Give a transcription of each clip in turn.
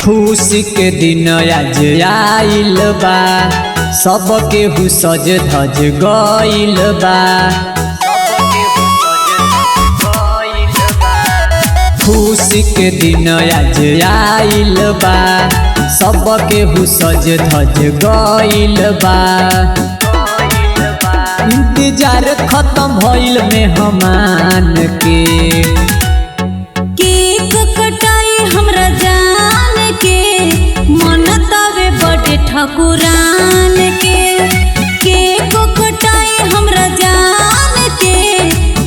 खुशी के दिन आज आइल बा, सबके हु सज धज गइल बा। खुशी के दिन आज आइल बा, सबके हु सज धज गइल बा। इंतजार खत्म भइल मेहमान के, केक कटाई हमरा जान के, मन तावे बड़े ठकुरान के। केक कटाई हमरा जान के,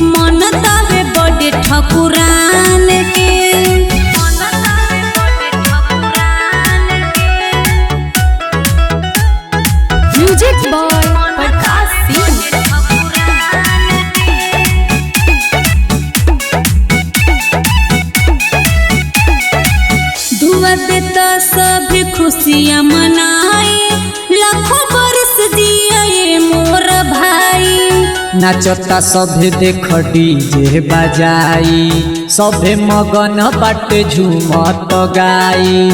मन तावे बड़े ठकुरान के। Music by Prakash Singh. दुआ देता सभी खुशियाँ मनाए, लाखों बरस जिया ये मोर भाई। नाचता सभे देख डीजे बजाई, सभे मगन बाटे झूमत गाई।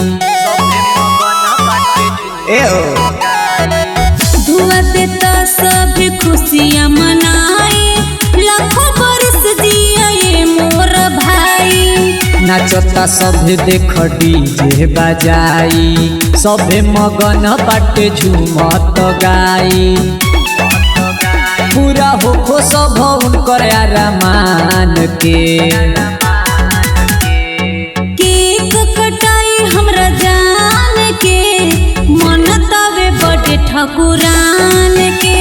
दुआ देता सभी खुशियाँ मनाए, लाखों बरस जिया ये मोर भाई। नाचता सभे देख डीजे बजाई, सभे मगन बाटे झूमत गाई। पूरा होखो सब उनकर अरमान के, केक कटाई हमरा जान के, मन तावे बड़े ठकुरान के।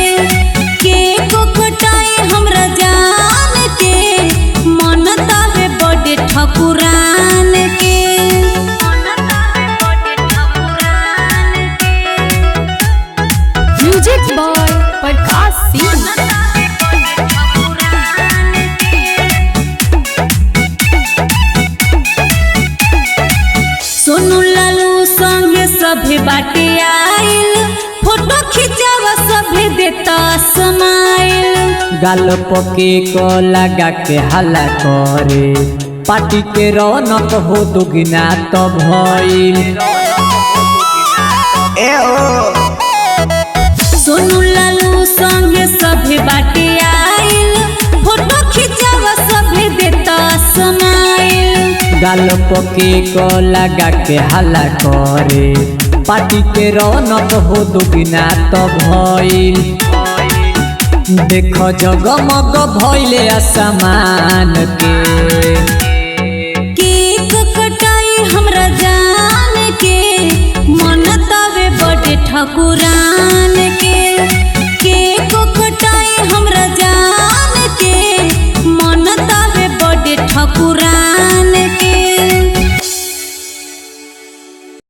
केक कटाई हमरा जान के, मन तावे बड़े ठकुरान के। Music by Prakash Singh. सोनू लालू संगे सभे बाटे आइल, फोटो खिंचावा सभे देता समाइल। गाल पके को लगा के हल्ला करे, पार्टी के रौनक हो दुगना तो भइल। सोनू लालू संगे सभे बाटे आइल, फोटो खिंचावा सभे देता समाइल। गाल पके को लगा के हल्ला करे, पार्टी के रौनक हो दुगना तो भइल। देख जगमग भइले आसमान के, केक कटाई हमरा जान के, मन तावे बड़े ठकुरान